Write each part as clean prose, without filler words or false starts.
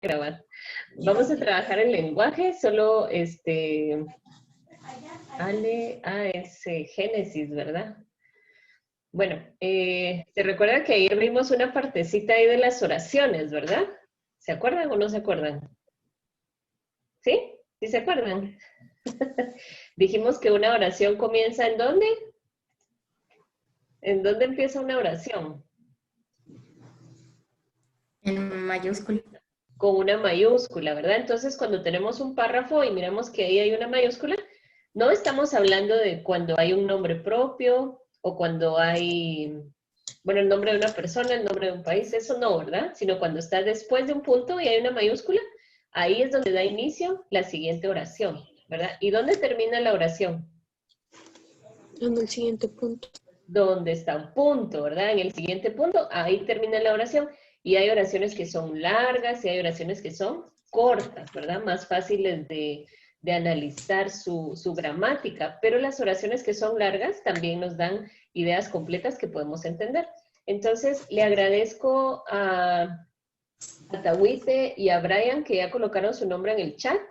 grabar. Vamos a trabajar el lenguaje, solo es Génesis, ¿verdad? Bueno, te recuerda que ayer vimos una partecita ahí de las oraciones, ¿verdad? ¿Se acuerdan o no se acuerdan? ¿Sí? ¿Sí se acuerdan? Dijimos que una oración comienza ¿en dónde? ¿En dónde empieza una oración? En mayúscula. Con una mayúscula, ¿verdad? Entonces, cuando tenemos un párrafo y miramos que ahí hay una mayúscula, no estamos hablando de cuando hay un nombre propio o cuando hay, bueno, el nombre de una persona, el nombre de un país, eso no, ¿verdad? Sino cuando está después de un punto y hay una mayúscula, ahí es donde da inicio la siguiente oración, ¿verdad? ¿Y dónde termina la oración? En el siguiente punto. Donde está un punto, ¿verdad? En el siguiente punto, ahí termina la oración. Y hay oraciones que son largas y hay oraciones que son cortas, ¿verdad? Más fáciles de analizar su gramática, pero las oraciones que son largas también nos dan ideas completas que podemos entender. Entonces, le agradezco a Tawite y a Brian que ya colocaron su nombre en el chat.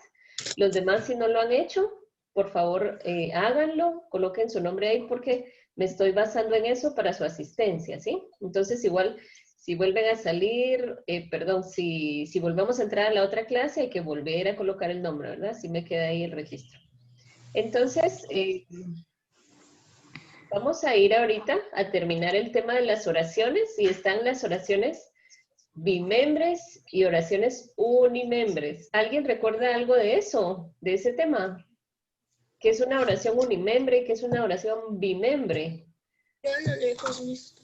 Los demás, si no lo han hecho, por favor, háganlo, coloquen su nombre ahí porque me estoy basando en eso para su asistencia, ¿sí? Entonces, igual, si vuelven a salir, si volvemos a entrar a la otra clase, hay que volver a colocar el nombre, ¿verdad? Si me queda ahí el registro. Entonces, vamos a ir ahorita a terminar el tema de las oraciones, y están las oraciones bimembres y oraciones unimembres. ¿Alguien recuerda algo de eso, de ese tema? ¿Qué es una oración unimembre y qué es una oración bimembre?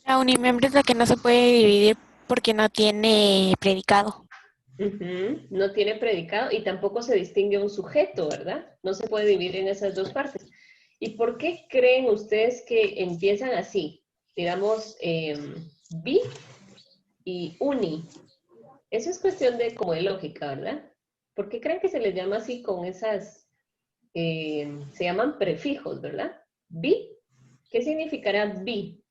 La unimembre es la que no se puede dividir porque no tiene predicado. No tiene predicado y tampoco se distingue un sujeto, ¿verdad? No se puede dividir en esas dos partes. ¿Y por qué creen ustedes que empiezan así? Digamos, bi y uni. Eso es cuestión de como de lógica, ¿verdad? ¿Por qué creen que se les llama así con esas, se llaman prefijos, ¿verdad? Bi, ¿qué significará bi?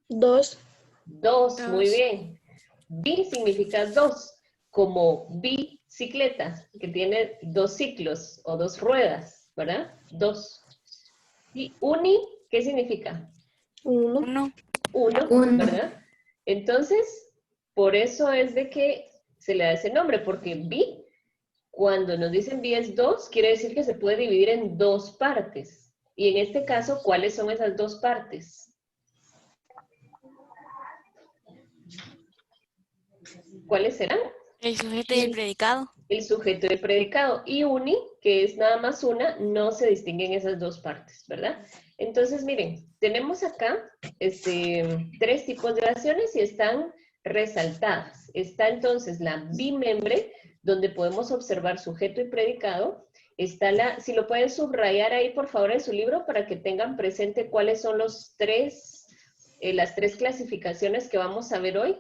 Dos. Dos, muy bien. Bi significa dos, como bicicleta, que tiene dos ciclos o dos ruedas, ¿verdad? Dos. Y uni, ¿qué significa? Uno. Uno, ¿verdad? Entonces, por eso es de que se le da ese nombre, porque bi, cuando nos dicen bi es dos, quiere decir que se puede dividir en dos partes. Y en este caso, ¿cuáles son esas dos partes? ¿Cuáles serán? El sujeto y el predicado. El sujeto y el predicado. Y uni, que es nada más una, no se distinguen esas dos partes, ¿verdad? Entonces, miren, tenemos acá tres tipos de oraciones y están resaltadas. Está entonces la bimembre, donde podemos observar sujeto y predicado. Está si lo pueden subrayar ahí, por favor, en su libro, para que tengan presente cuáles son las tres clasificaciones que vamos a ver hoy.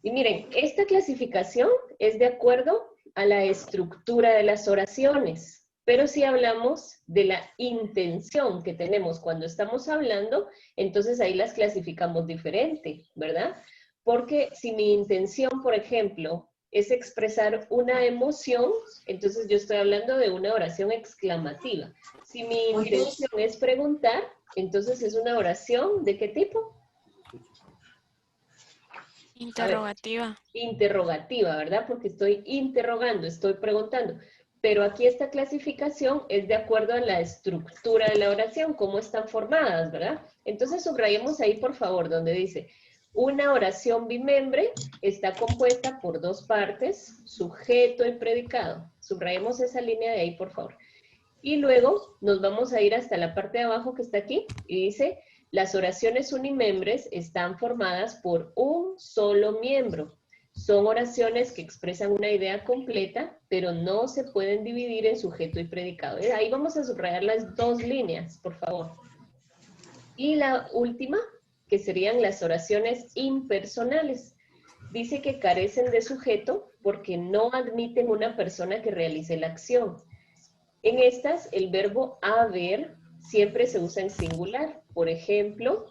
Y miren, esta clasificación es de acuerdo a la estructura de las oraciones, pero si hablamos de la intención que tenemos cuando estamos hablando, entonces ahí las clasificamos diferente, ¿verdad? Porque si mi intención, por ejemplo, es expresar una emoción, entonces yo estoy hablando de una oración exclamativa. Si mi intención es preguntar, entonces es una oración ¿de qué tipo? Interrogativa. Interrogativa, ¿verdad? Porque estoy interrogando, estoy preguntando. Pero aquí esta clasificación es de acuerdo a la estructura de la oración, cómo están formadas, ¿verdad? Entonces subrayemos ahí, por favor, donde dice, una oración bimembre está compuesta por dos partes, sujeto y predicado. Subrayemos esa línea de ahí, por favor. Y luego nos vamos a ir hasta la parte de abajo que está aquí y dice, las oraciones unimembres están formadas por un solo miembro. Son oraciones que expresan una idea completa, pero no se pueden dividir en sujeto y predicado. Ahí vamos a subrayar las dos líneas, por favor. Y la última, que serían las oraciones impersonales. Dice que carecen de sujeto porque no admiten una persona que realice la acción. En estas, el verbo haber siempre se usa en singular. Por ejemplo,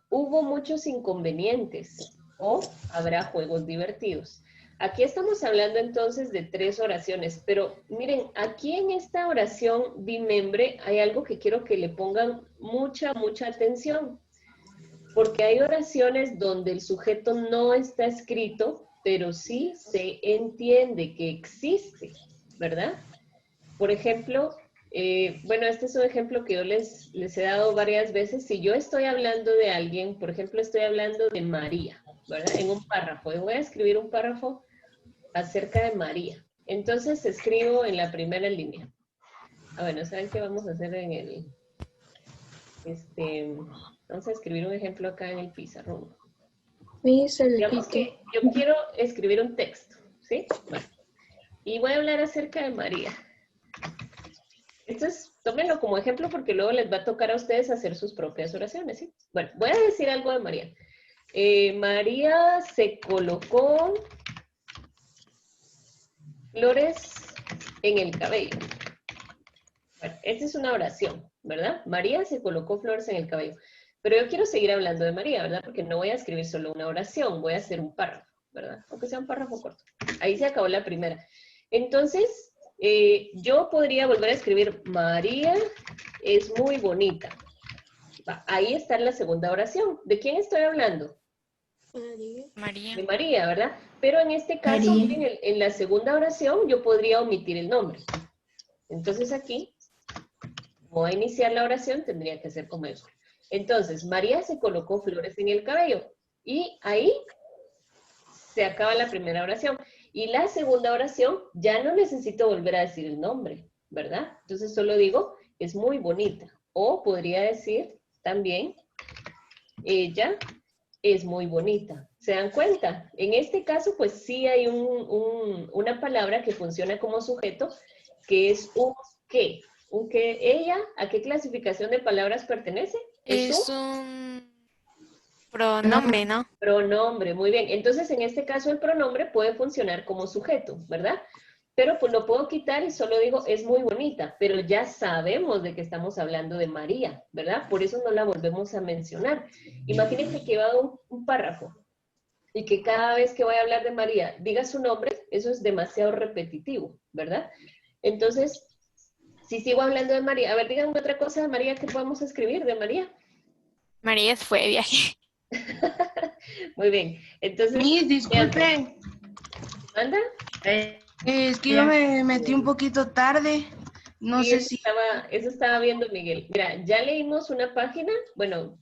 hubo muchos inconvenientes o habrá juegos divertidos. Aquí estamos hablando entonces de 3 oraciones, pero miren, aquí en esta oración bimembre hay algo que quiero que le pongan mucha atención, porque hay oraciones donde el sujeto no está escrito, pero sí se entiende que existe, ¿verdad? Por ejemplo, bueno, este es un ejemplo que yo les he dado varias veces. Si yo estoy hablando de alguien, por ejemplo, estoy hablando de María, ¿verdad? En un párrafo. Yo voy a escribir un párrafo acerca de María. Entonces escribo en la primera línea. Bueno, ¿saben qué vamos a hacer en el... vamos a escribir un ejemplo acá en el pizarrón. Digamos que yo quiero escribir un texto, ¿sí? Bueno, y voy a hablar acerca de María. Esto es, tómenlo como ejemplo porque luego les va a tocar a ustedes hacer sus propias oraciones, ¿sí? Bueno, voy a decir algo de María. María se colocó flores en el cabello. Bueno, esta es una oración, ¿verdad? María se colocó flores en el cabello. Pero yo quiero seguir hablando de María, ¿verdad? Porque no voy a escribir solo una oración, voy a hacer un párrafo, ¿verdad? Aunque sea un párrafo corto. Ahí se acabó la primera. Entonces, yo podría volver a escribir, María es muy bonita. Ahí está la segunda oración. ¿De quién estoy hablando? María. De María, ¿verdad? Pero en este caso, miren, en la segunda oración yo podría omitir el nombre. Entonces aquí, como a iniciar la oración, tendría que ser como eso. Entonces, María se colocó flores en el cabello. Y ahí se acaba la primera oración. Y la segunda oración, ya no necesito volver a decir el nombre, ¿verdad? Entonces solo digo, es muy bonita. O podría decir también, ella es muy bonita. ¿Se dan cuenta? En este caso, pues sí hay una palabra que funciona como sujeto, que es un qué. Un qué. ¿Ella a qué clasificación de palabras pertenece? Es un pronombre, ¿no? Pronombre, muy bien. Entonces, en este caso, el pronombre puede funcionar como sujeto, ¿verdad? Pero pues lo puedo quitar y solo digo, es muy bonita, pero ya sabemos de que estamos hablando de María, ¿verdad? Por eso no la volvemos a mencionar. Imagínense que va un párrafo y que cada vez que voy a hablar de María diga su nombre, eso es demasiado repetitivo, ¿verdad? Entonces, si sigo hablando de María, a ver, díganme otra cosa de María que podemos escribir de María. María se fue de viaje. Muy bien, entonces... Miss, disculpen. ¿Manda? Es que yo me metí un poquito tarde. No Sí, sé si... eso estaba viendo Miguel. Mira, ya leímos una página, bueno,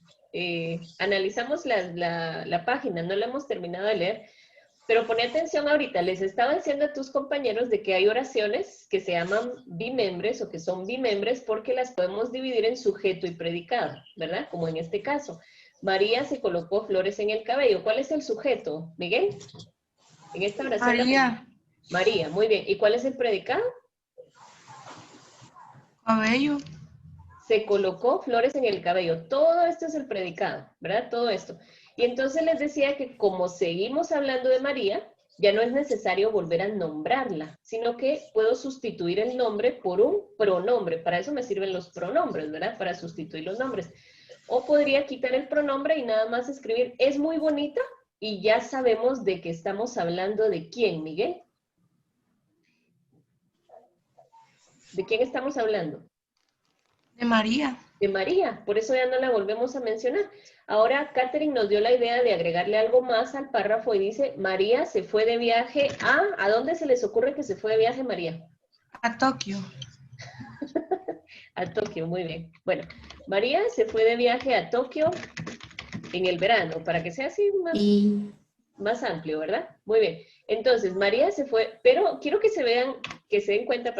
analizamos la página, no la hemos terminado de leer, pero poné atención ahorita, les estaba diciendo a tus compañeros de que hay oraciones que se llaman bimembres o que son bimembres porque las podemos dividir en sujeto y predicado, ¿verdad? Como en este caso. María se colocó flores en el cabello. ¿Cuál es el sujeto, Miguel? En esta oración. María. María, muy bien. ¿Y cuál es el predicado? Cabello. Se colocó flores en el cabello. Todo esto es el predicado, ¿verdad? Todo esto. Y entonces les decía que como seguimos hablando de María, ya no es necesario volver a nombrarla, sino que puedo sustituir el nombre por un pronombre. Para eso me sirven los pronombres, ¿verdad? Para sustituir los nombres. O podría quitar el pronombre y nada más escribir, es muy bonita, y ya sabemos de que estamos hablando de quién, Miguel. ¿De quién estamos hablando? De María. De María, por eso ya no la volvemos a mencionar. Ahora Catherine nos dio la idea de agregarle algo más al párrafo y dice, María se fue de viaje ¿a dónde se les ocurre que se fue de viaje María? A Tokio. A Tokio, muy bien. Bueno, María se fue de viaje a Tokio en el verano, para que sea así más amplio, ¿verdad? Muy bien. Entonces, María se fue, pero quiero que se vean, que se den cuenta,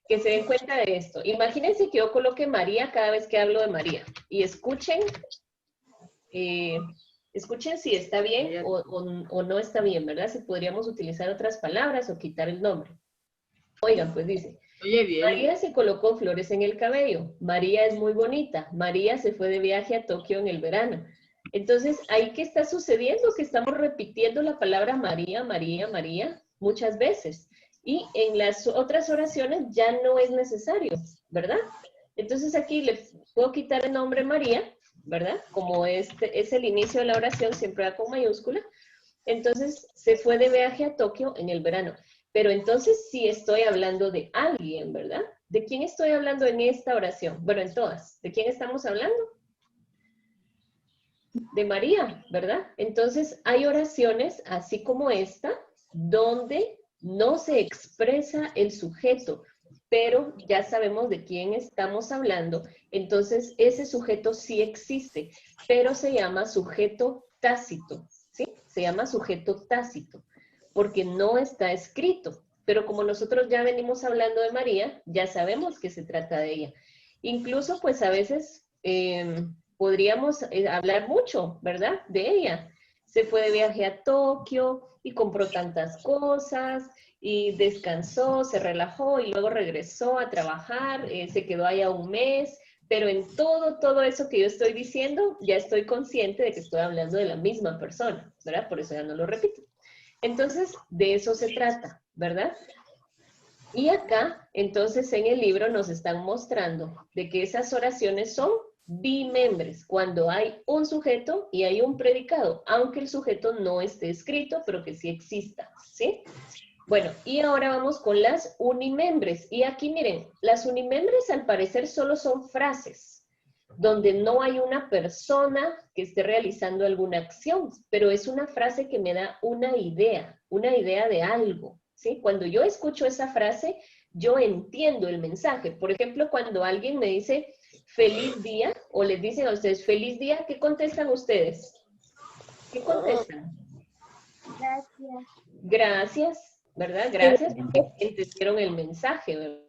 que se den cuenta de esto. Imagínense que yo coloque María cada vez que hablo de María. Y escuchen, escuchen si está bien o no está bien, ¿verdad? Si podríamos utilizar otras palabras o quitar el nombre. Oigan, pues dice, María se colocó flores en el cabello. María es muy bonita. María se fue de viaje a Tokio en el verano. Entonces, ¿ahí qué está sucediendo? Que estamos repitiendo la palabra María, María, María muchas veces. Y en las otras oraciones ya no es necesario, ¿verdad? Entonces aquí le puedo quitar el nombre María, ¿verdad? Como este es el inicio de la oración, siempre va con mayúscula. Entonces, se fue de viaje a Tokio en el verano. Pero entonces sí estoy hablando de alguien, ¿verdad? ¿De quién estoy hablando en esta oración? Bueno, en todas. ¿De quién estamos hablando? De María, ¿verdad? Entonces, hay oraciones, así como esta, donde no se expresa el sujeto, pero ya sabemos de quién estamos hablando. Entonces, ese sujeto sí existe, pero se llama sujeto tácito, ¿sí? Se llama sujeto tácito, porque no está escrito. Pero como nosotros ya venimos hablando de María, ya sabemos que se trata de ella. Incluso, pues a veces podríamos hablar mucho, ¿verdad? De ella. Se fue de viaje a Tokio y compró tantas cosas y descansó, se relajó y luego regresó a trabajar, se quedó allá un mes, pero en todo eso que yo estoy diciendo, ya estoy consciente de que estoy hablando de la misma persona, ¿verdad? Por eso ya no lo repito. Entonces, de eso se trata, ¿verdad? Y acá, entonces, en el libro nos están mostrando de que esas oraciones son bimembres, cuando hay un sujeto y hay un predicado, aunque el sujeto no esté escrito, pero que sí exista, ¿sí? Bueno, y ahora vamos con las unimembres. Y aquí miren, las unimembres al parecer solo son frases, donde no hay una persona que esté realizando alguna acción, pero es una frase que me da una idea de algo, ¿sí? Cuando yo escucho esa frase, yo entiendo el mensaje. Por ejemplo, cuando alguien me dice feliz día, o les dicen a ustedes feliz día, ¿qué contestan ustedes? ¿Qué contestan? Gracias. Gracias, ¿verdad? Gracias porque entendieron el mensaje, ¿verdad?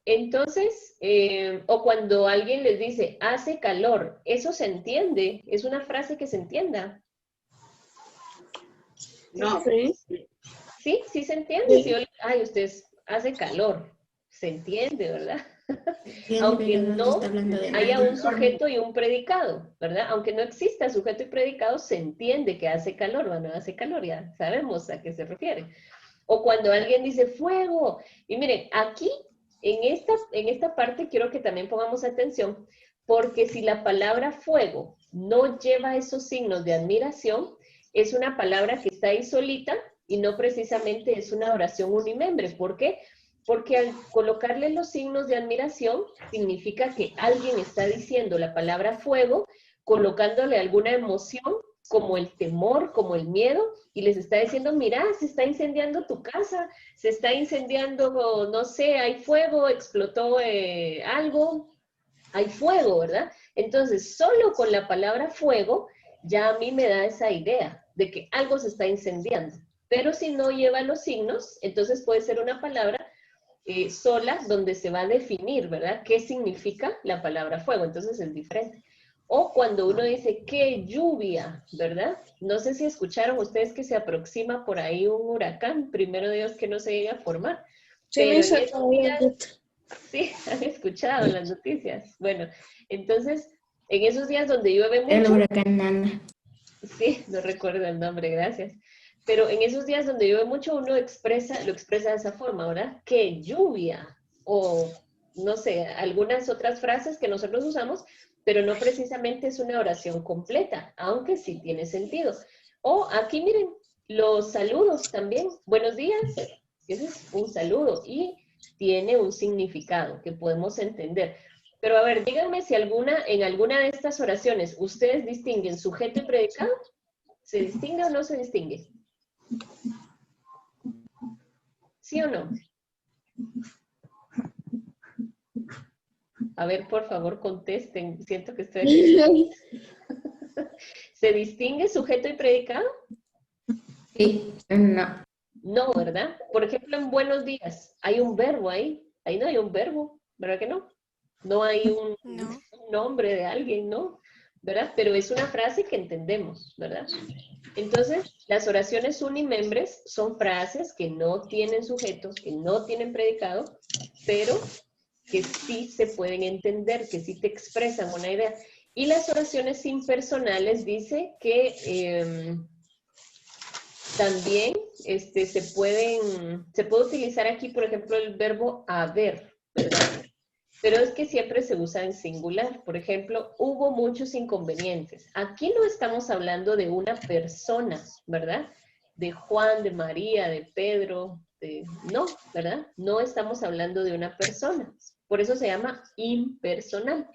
Entonces, o cuando alguien les dice, hace calor, eso se entiende, es una frase que se entienda. No. Sí. ¿Sí? ¿Sí se entiende? Si yo le- ay, ustedes, hace calor, se entiende, ¿verdad? Aunque no haya un sujeto y un predicado, ¿verdad? Aunque no exista sujeto y predicado, se entiende que hace calor, bueno, hace calor, ya sabemos a qué se refiere. O cuando alguien dice fuego, y miren, aquí, en esta parte quiero que también pongamos atención, porque si la palabra fuego no lleva esos signos de admiración, es una palabra que está ahí solita y no precisamente es una oración unimembre. ¿Por qué? Porque al colocarle los signos de admiración, significa que alguien está diciendo la palabra fuego, colocándole alguna emoción, como el temor, como el miedo, y les está diciendo, mira, se está incendiando tu casa, se está incendiando, no sé, hay fuego, explotó algo, hay fuego, ¿verdad? Entonces, solo con la palabra fuego, ya a mí me da esa idea de que algo se está incendiando. Pero si no lleva los signos, entonces puede ser una palabra sola donde se va a definir, ¿verdad? ¿Qué significa la palabra fuego? Entonces es diferente. O cuando uno dice, qué lluvia, ¿verdad? No sé si escucharon ustedes que se aproxima por ahí un huracán, primero Dios que no se llegue a formar. Sí, Pero eso en estos días, sí, han escuchado las noticias. Bueno, entonces, en esos días donde llueve mucho... El huracán Nana. Sí, no recuerdo el nombre, gracias. Pero en esos días donde llueve mucho, uno lo expresa de esa forma, ¿verdad? ¡Qué lluvia! O, no sé, algunas otras frases que nosotros usamos, pero no precisamente es una oración completa, aunque sí tiene sentido. O aquí miren, los saludos también. Buenos días. Ese es un saludo y tiene un significado que podemos entender. Pero a ver, díganme si en alguna de estas oraciones ustedes distinguen sujeto y predicado. ¿Se distingue o no se distingue? ¿Sí o no? A ver, por favor, contesten. Siento que estoy aquí. ¿Se distingue sujeto y predicado? Sí, no. No, ¿verdad? Por ejemplo, en buenos días, hay un verbo ahí. Ahí no hay un verbo, ¿verdad que no? No hay un nombre de alguien, ¿no? ¿Verdad? Pero es una frase que entendemos, ¿verdad? Entonces, las oraciones unimembres son frases que no tienen sujetos, que no tienen predicado, pero que sí se pueden entender, que sí te expresan una idea. Y las oraciones impersonales dice que también se puede utilizar aquí, por ejemplo, el verbo haber, ¿verdad? pero es que siempre se usa en singular. Por ejemplo, hubo muchos inconvenientes. Aquí no estamos hablando de una persona, ¿verdad? De Juan, de María, de Pedro, no, ¿verdad? No estamos hablando de una persona. Por eso se llama impersonal.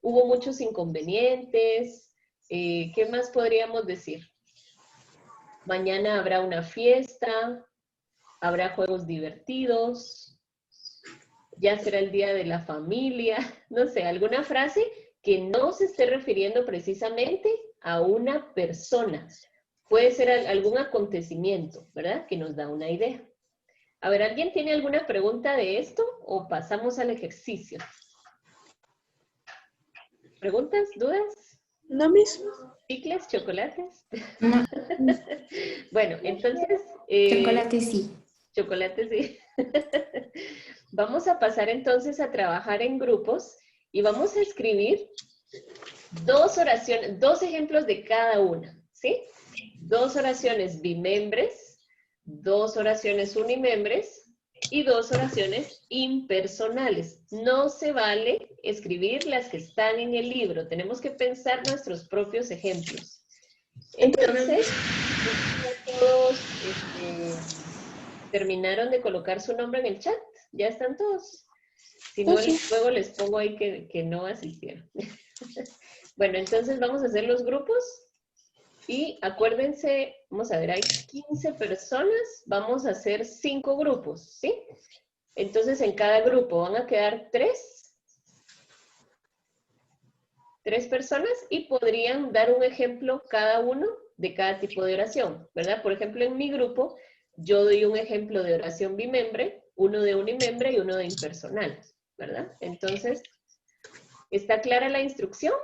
Hubo muchos inconvenientes. ¿Qué más podríamos decir? Mañana habrá una fiesta, habrá juegos divertidos, ya será el día de la familia, no sé, alguna frase que no se esté refiriendo precisamente a una persona. Puede ser algún acontecimiento, ¿verdad? Que nos da una idea. A ver, ¿alguien tiene alguna pregunta de esto o pasamos al ejercicio? ¿Preguntas? ¿Dudas? ¿No, Miss? ¿Chicles? ¿Chocolates? No, Bueno, entonces... chocolate sí. Chocolate, sí. Vamos a pasar entonces a trabajar en grupos y vamos a escribir 2 oraciones, 2 ejemplos de cada una, ¿sí? 2 oraciones bimembres, 2 oraciones unimembres y 2 oraciones impersonales. No se vale escribir las que están en el libro, tenemos que pensar nuestros propios ejemplos. Entonces, todos terminaron de colocar su nombre en el chat. ¿Ya están todos? Si no, luego les pongo ahí que no asistieron. Bueno, entonces vamos a hacer los grupos. Y acuérdense, vamos a ver, hay 15 personas. Vamos a hacer 5 grupos, ¿sí? Entonces en cada grupo van a quedar 3 personas y podrían dar un ejemplo cada uno de cada tipo de oración, ¿verdad? Por ejemplo, en mi grupo, yo doy un ejemplo de oración bimembre, uno de unimembre y uno de impersonal, ¿verdad? Entonces, ¿está clara la instrucción?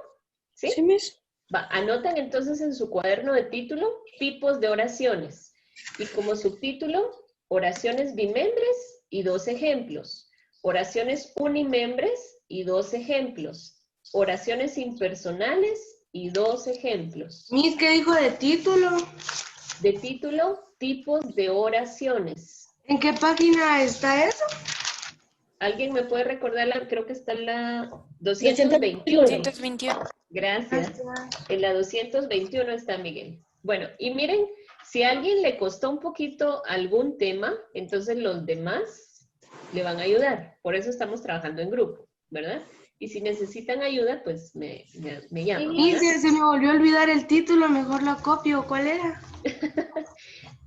¿Sí? Sí, Miss. Va, anotan entonces en su cuaderno de título tipos de oraciones. Y como subtítulo, oraciones bimembres y 2 ejemplos. Oraciones unimembres y 2 ejemplos. Oraciones impersonales y 2 ejemplos. Miss, ¿qué dijo de título? De título, tipos de oraciones. ¿En qué página está eso? ¿Alguien me puede recordar? Creo que está en la 221. 221. Gracias. En la 221 está Miguel. Bueno, y miren, si a alguien le costó un poquito algún tema, entonces los demás le van a ayudar. Por eso estamos trabajando en grupo, ¿verdad? Y si necesitan ayuda, pues me llaman. Miss, se me volvió a olvidar el título, mejor lo copio. ¿Cuál era?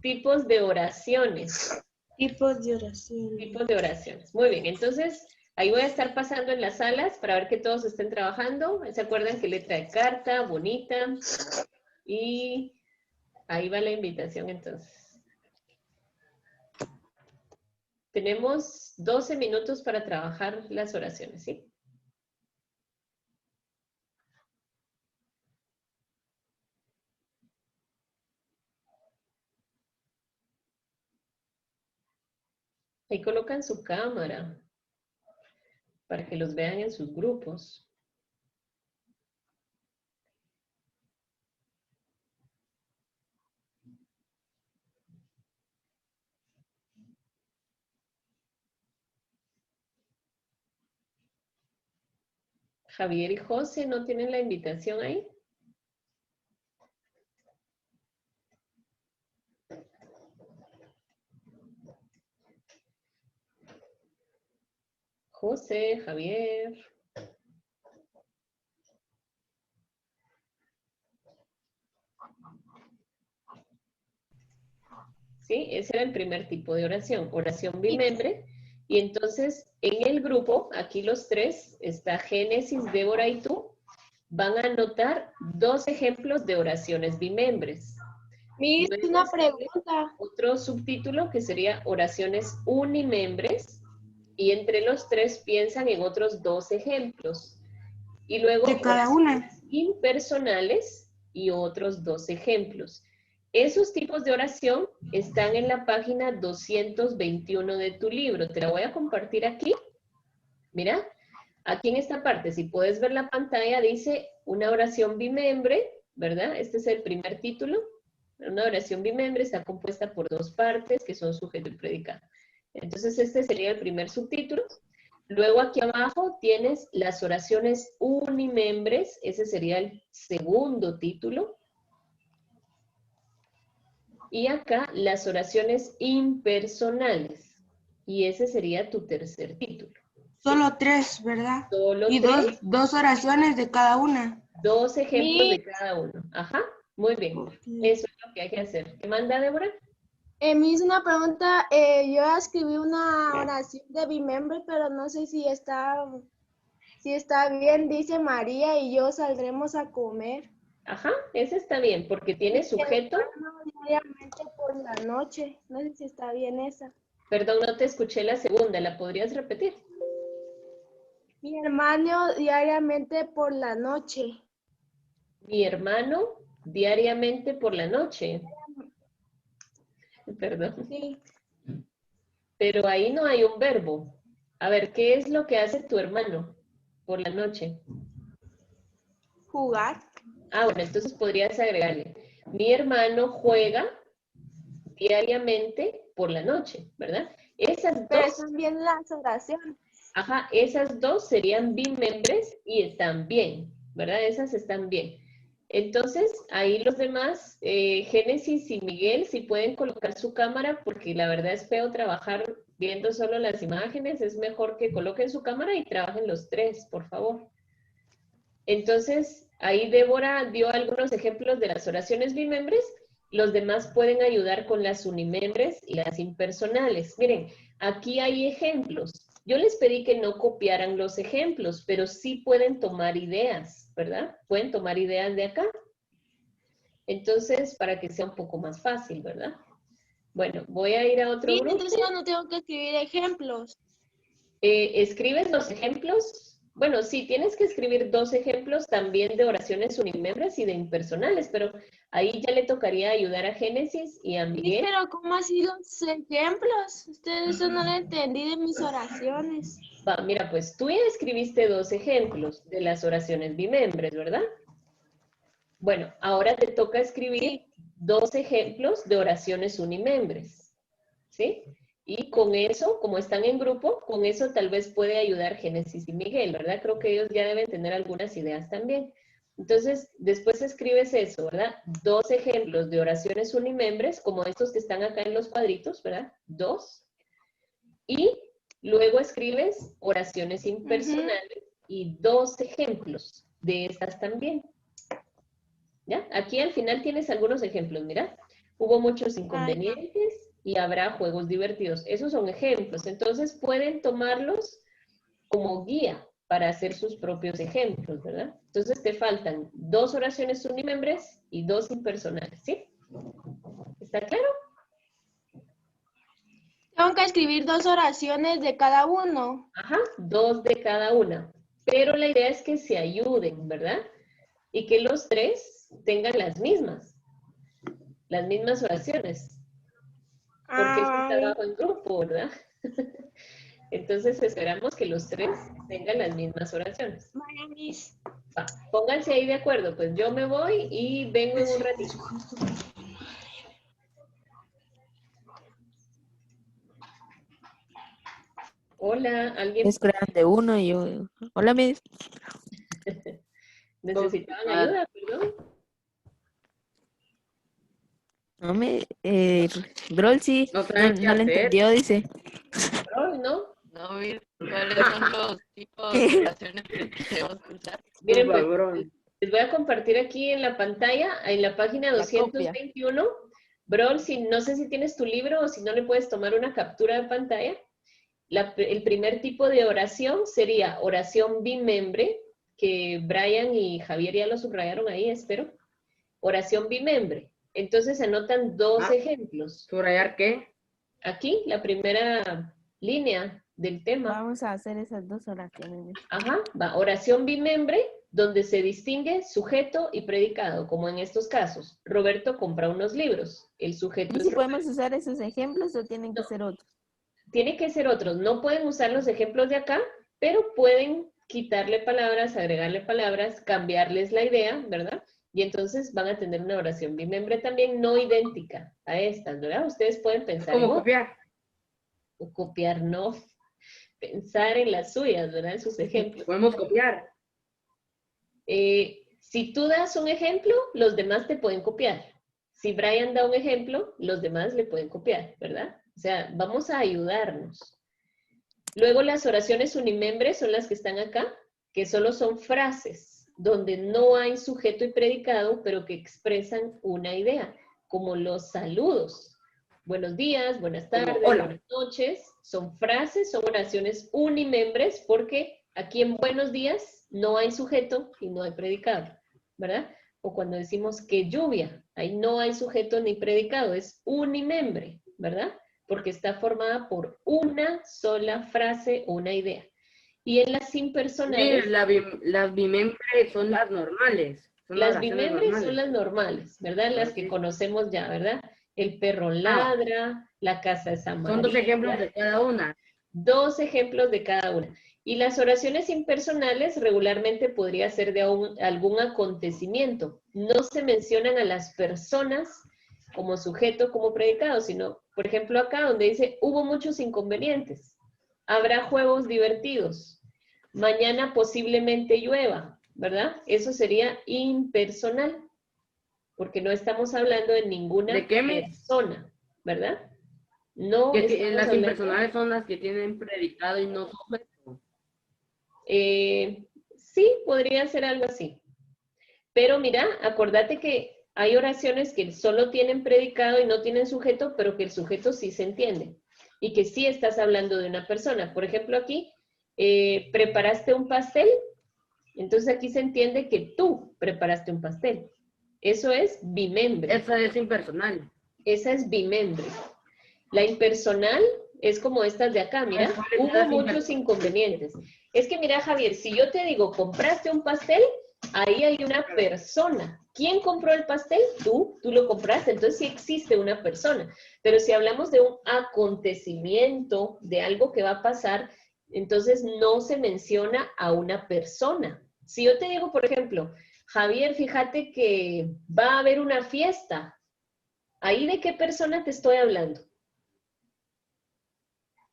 Tipos de oraciones. Tipos de oración. Tipos de oraciones. Muy bien, entonces ahí voy a estar pasando en las salas para ver que todos estén trabajando. ¿Se acuerdan que letra de carta? Bonita. Y ahí va la invitación entonces. Tenemos 12 minutos para trabajar las oraciones, ¿sí? Ahí colocan su cámara para que los vean en sus grupos. Javier y José, ¿no tienen la invitación ahí? José, Javier. ¿Sí? Ese era el primer tipo de oración, oración bimembre. Y entonces, en el grupo, aquí los 3, está Génesis, Débora y tú, van a anotar 2 ejemplos de oraciones bimembres. Miss, Luego una sale pregunta. otro subtítulo que sería oraciones unimembres. Y entre los 3 piensan en otros 2 ejemplos. Y luego De cada una. oraciones impersonales y otros 2 ejemplos. Esos tipos de oración están en la página 221 de tu libro. Te la voy a compartir aquí. Mira, aquí en esta parte, si puedes ver la pantalla, dice una oración bimembre, ¿verdad? Este es el primer título. Una oración bimembre está compuesta por 2 partes que son sujeto y predicado. Entonces, este sería el primer subtítulo. Luego aquí abajo tienes las oraciones unimembres, ese sería el segundo título. Y acá las oraciones impersonales, y ese sería tu tercer título. Solo 3, ¿verdad? Solo Y tres, dos oraciones de cada una. 2 ejemplos de Mi- cada uno. Ajá, muy bien. Eso es lo que hay que hacer. ¿Qué manda, Débora? Me hizo una pregunta. Yo escribí una oración de Remember, pero no sé si está bien. Dice María y yo saldremos a comer. Ajá, ese está bien, porque tiene sujeto. Hermano, diariamente por la noche. No sé si está bien esa. Perdón, no te escuché la segunda, ¿la podrías repetir? Mi hermano diariamente por la noche. Mi hermano diariamente por la noche. Perdón. Sí. Pero ahí no hay un verbo. A ver, ¿qué es lo que hace tu hermano por la noche? Jugar. Ah, bueno, entonces podrías agregarle. Mi hermano juega diariamente por la noche, ¿verdad? Esas Pero dos, están bien las oraciones. ajá, esas dos serían bimembres y están bien, ¿verdad? Esas están bien. Entonces, ahí los demás, Génesis y Miguel, si pueden colocar su cámara, porque la verdad es feo trabajar viendo solo las imágenes, es mejor que coloquen su cámara y trabajen los tres, por favor. Entonces, ahí Débora dio algunos ejemplos de las oraciones bimembres, los demás pueden ayudar con las unimembres y las impersonales. Miren, aquí hay ejemplos. Yo les pedí que no copiaran los ejemplos, pero sí pueden tomar ideas, ¿verdad? Pueden tomar ideas de acá. Entonces, para que sea un poco más fácil, ¿verdad? Bueno, voy a ir a otro Bien, grupo. entonces yo no tengo que escribir ejemplos. ¿Escribes los ejemplos? Bueno, sí, tienes que escribir 2 ejemplos también de oraciones unimembres y de impersonales, pero ahí ya le tocaría ayudar a Génesis y a Sí, Miguel. pero ¿cómo así los ejemplos? Ustedes eso no lo entendí de mis oraciones. Va, mira, pues tú ya escribiste 2 ejemplos de las oraciones bimembres, ¿verdad? Bueno, ahora te toca escribir Sí. 2 ejemplos de oraciones unimembres, ¿sí? Y con eso, como están en grupo, con eso tal vez puede ayudar Génesis y Miguel, ¿verdad? Creo que ellos ya deben tener algunas ideas también. Entonces, después escribes eso, ¿verdad? 2 ejemplos de oraciones unimembres, como estos que están acá en los cuadritos, ¿verdad? 2. Y luego escribes oraciones impersonales y 2 ejemplos de estas también. ¿Ya? Aquí al final tienes algunos ejemplos, mira. Hubo muchos inconvenientes y habrá juegos divertidos. Esos son ejemplos. Entonces pueden tomarlos como guía para hacer sus propios ejemplos, ¿verdad? Entonces te faltan 2 oraciones unimembres y 2 impersonales, ¿sí? ¿Está claro? Tengo que escribir 2 oraciones de cada uno. Ajá, 2 de cada una. Pero la idea es que se ayuden, ¿verdad? Y que los 3 tengan las mismas oraciones. Porque es un trabajo en grupo, ¿verdad? Entonces esperamos que los 3 tengan las mismas oraciones. Va, pónganse ahí de acuerdo, pues yo me voy y vengo en un ratito. Hola, ¿alguien? Es grande uno y yo. Hola, Miss. ¿Necesitaban ayuda? Perdón. No me. Brol sí. No No, saben qué no lo hacer. entendió, dice. Pero, ¿no? No, Miss, ¿cuáles son los tipos de oraciones que debemos usar? Miren, pues, Brol. les voy a compartir aquí en la pantalla, en la página La copia. 221. Brol, no sé si tienes tu libro o si no le puedes tomar una captura de pantalla. El primer tipo de oración sería oración bimembre, que Brian y Javier ya lo subrayaron ahí, espero. Oración bimembre. Entonces se anotan 2 ejemplos. ¿Subrayar qué? Aquí, la primera línea del tema. Vamos a hacer esas 2 oraciones. Ajá, va. Oración bimembre, donde se distingue sujeto y predicado, como en estos casos. Roberto compra unos libros. El sujeto ¿Y es si Roberto. podemos usar esos ejemplos o tienen que No. ser otros? Tiene que ser otros. No pueden usar los ejemplos de acá, pero pueden quitarle palabras, agregarle palabras, cambiarles la idea, ¿verdad? Y entonces van a tener una oración bimembre también no idéntica a estas, ¿verdad? Ustedes pueden pensar en ¿Cómo otra. copiar? O copiar, no. pensar en las suyas, ¿verdad? En sus ejemplos. Podemos copiar. Si tú das un ejemplo, los demás te pueden copiar. Si Brian da un ejemplo, los demás le pueden copiar, ¿verdad? O sea, vamos a ayudarnos. Luego las oraciones unimembres son las que están acá, que solo son frases, donde no hay sujeto y predicado, pero que expresan una idea, como los saludos. Buenos días, buenas tardes, Hola. buenas noches. Son frases, son oraciones unimembres, porque aquí en buenos días no hay sujeto y no hay predicado, ¿verdad? O cuando decimos que lluvia, ahí no hay sujeto ni predicado, es unimembre, ¿verdad? Porque está formada por una sola frase o una idea. Y en las impersonales... Sí, las bimembres son las normales. Son Las oraciones bimembres normales. son las normales, ¿verdad? Las que Sí. conocemos ya, ¿verdad? El perro ladra, la casa es Son amarilla. 2 ejemplos de cada una. 2 ejemplos de cada una. Y las oraciones impersonales regularmente podría ser de algún acontecimiento. No se mencionan a las personas como sujeto, como predicado, sino, por ejemplo, acá donde dice, hubo muchos inconvenientes. Habrá juegos divertidos. Mañana posiblemente llueva, ¿verdad? Eso sería impersonal, porque no estamos hablando de ninguna ¿De qué me- persona, ¿verdad? No estamos Las hablando... impersonales son las que tienen predicado y no sujeto. Sí, podría ser algo así. Pero mira, acordate que hay oraciones que solo tienen predicado y no tienen sujeto, pero que el sujeto sí se entiende. Y que sí estás hablando de una persona. Por ejemplo, aquí, ¿preparaste un pastel? Entonces aquí se entiende que tú preparaste un pastel. Eso es bimembre. Esa es impersonal. Esa es bimembre. La impersonal es como estas de acá, mira. ¿Cuáles son Hubo las muchos impersonales? inconvenientes. Es que mira, Javier, si yo te digo, compraste un pastel, ahí hay una persona. ¿Quién compró el pastel? Tú lo compraste. Entonces sí existe una persona. Pero si hablamos de un acontecimiento, de algo que va a pasar, entonces no se menciona a una persona. Si yo te digo, por ejemplo, Javier, fíjate que va a haber una fiesta. ¿Ahí de qué persona te estoy hablando?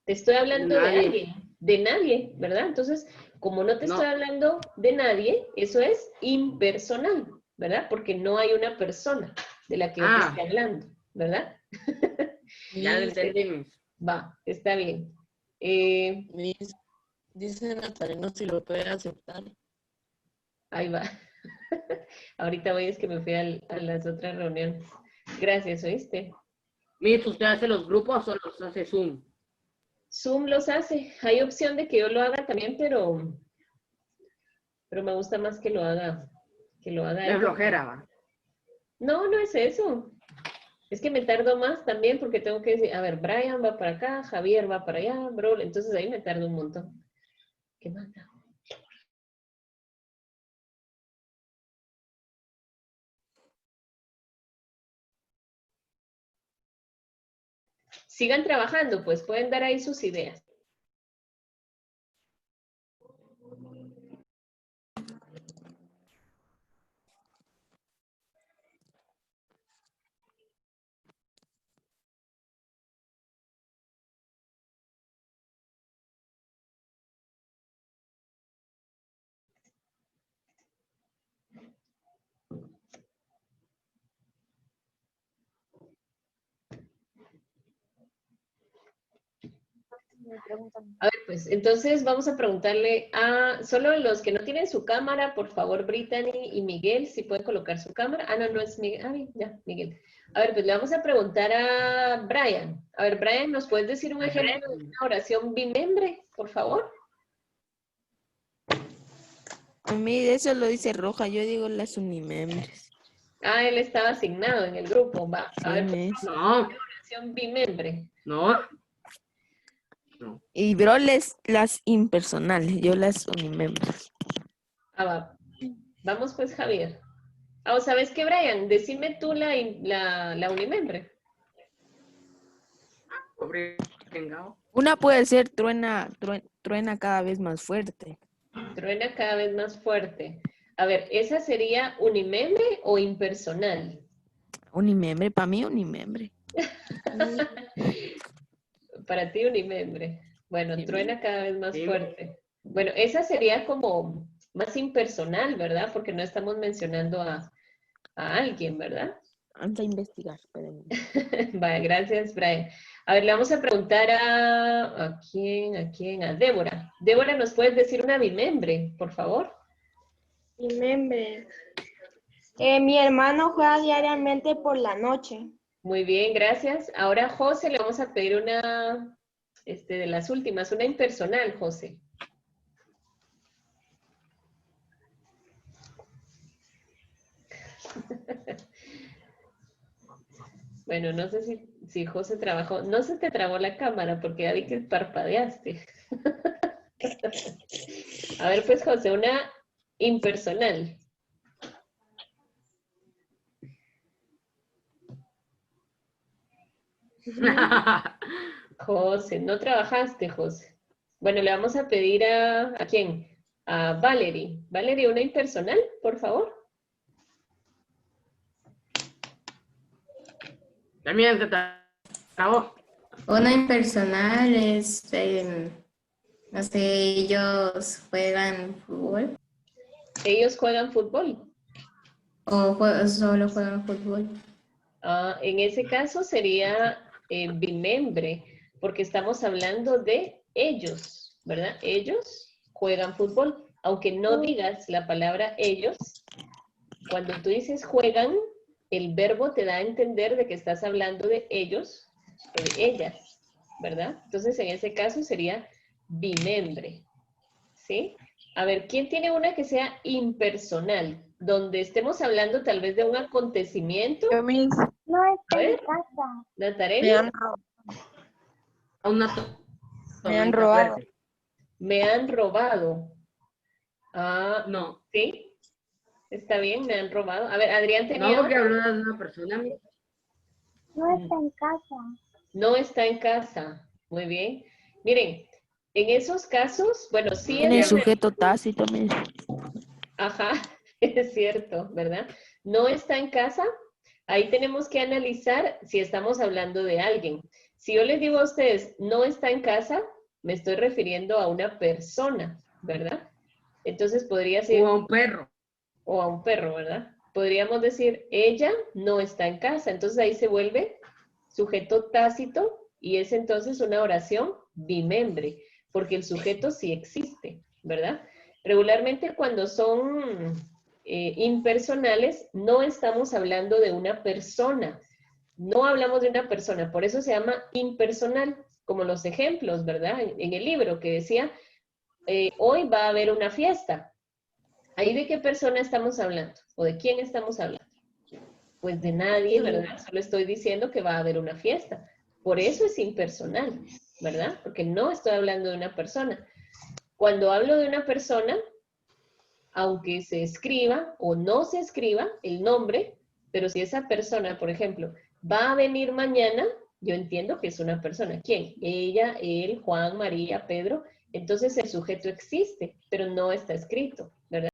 Te estoy hablando de Nadie. alguien, de nadie, ¿verdad? Entonces, como no te No. estoy hablando de nadie, eso es impersonal, ¿verdad? Porque no hay una persona de la que yo te Ah. esté hablando, ¿verdad? Ya lo entendimos. Va, está bien. Dice Natalino si lo puede aceptar. Ahí va. Ahorita voy, es que me fui a las otras reuniones. Gracias, ¿oíste? Miss, ¿usted hace los grupos o los hace Zoom? Zoom los hace. Hay opción de que yo lo haga también, pero me gusta más que lo haga Es él. flojera, va. No, no es eso. Es que me tardo más también porque tengo que decir, a ver, Brian va para acá, Javier va para allá, bro. Entonces ahí me tardo un montón. ¿Qué manda? Sigan trabajando, pues pueden dar ahí sus ideas. A ver, pues, entonces vamos a preguntarle a solo los que no tienen su cámara, por favor, Brittany y Miguel, si pueden colocar su cámara. Ah, no, no es Miguel. Ah, ya, Miguel. A ver, pues le vamos a preguntar a Brian. A ver, Brian, ¿nos puedes decir un ejemplo de una oración bimembre, por favor? A mí eso lo dice Roja, yo digo las unimembres. Ah, él estaba asignado en el grupo. Va, a ver, pues, Sí, No, oración bimembre. no. y bro, las impersonales, yo las unimembres. Ah, va. Vamos, pues, Javier. Ah, ¿sabes qué, Brian? Decime tú la unimembre. Pobre chingado. Una puede ser truena cada vez más fuerte. Truena cada vez más fuerte. A ver, ¿esa sería unimembre o impersonal? Unimembre, para mí unimembre. Para ti unimembre. Bueno, Sí. truena cada vez más Sí. fuerte. Bueno, esa sería como más impersonal, ¿verdad? Porque no estamos mencionando a alguien, ¿verdad? Vamos a investigar, espérenme. Vale, gracias, Brian. A ver, le vamos a preguntar ¿a quién? ¿A quién? A Débora. Débora, ¿nos puedes decir una bimembre, por favor? Remember. Mi hermano juega diariamente por la noche. Muy bien, gracias. Ahora, José, le vamos a pedir una, de las últimas, una impersonal, José. Bueno, no sé si José trabajó. No se te trabó la cámara porque ya vi que parpadeaste. A ver, pues, José, una impersonal. José, no trabajaste, José. Bueno, le vamos a pedir ¿a quién? A Valerie. Valerie, una impersonal, por favor. También se trabó. Una impersonal es, no sé, ellos juegan fútbol Ellos juegan fútbol. o solo juegan fútbol. En ese caso sería bimembre, porque estamos hablando de ellos, ¿verdad? Ellos juegan fútbol. Aunque no digas la palabra ellos, cuando tú dices juegan, el verbo te da a entender de que estás hablando de ellos o de ellas, ¿verdad? Entonces, en ese caso sería bimembre, ¿sí? A ver, ¿quién tiene una que sea impersonal? Donde estemos hablando tal vez de un acontecimiento. No A está ver, en casa. Natarena, Una Me han tormenta robado. fuerte. me han robado. Ah, No, sí, está bien, me han robado. A ver, Adrián tenía no porque una. habló de una persona. No está en casa. No está en casa. Muy bien. Miren, en esos casos, bueno, sí En el es... sujeto tácito, mire. Ajá, es cierto, ¿verdad? No está en casa. Ahí tenemos que analizar si estamos hablando de alguien. Si yo les digo a ustedes, no está en casa, me estoy refiriendo a una persona, ¿verdad? Entonces podría ser, O a un perro. o a un perro, ¿verdad? Podríamos decir, ella no está en casa. Entonces ahí se vuelve sujeto tácito y es entonces una oración bimembre, porque el sujeto sí existe, ¿verdad? Regularmente cuando son impersonales no estamos hablando de una persona, no hablamos de una persona, por eso se llama impersonal, como los ejemplos, ¿verdad? En el libro que decía, hoy va a haber una fiesta. ¿Ahí de qué persona estamos hablando? ¿O de quién estamos hablando? Pues de nadie, ¿verdad? Solo estoy diciendo que va a haber una fiesta. Por eso es impersonal, ¿verdad? Porque no estoy hablando de una persona. Cuando hablo de una persona, aunque se escriba o no se escriba el nombre, pero si esa persona, por ejemplo, va a venir mañana, yo entiendo que es una persona. ¿Quién? Ella, él, Juan, María, Pedro. Entonces el sujeto existe, pero no está escrito, ¿verdad?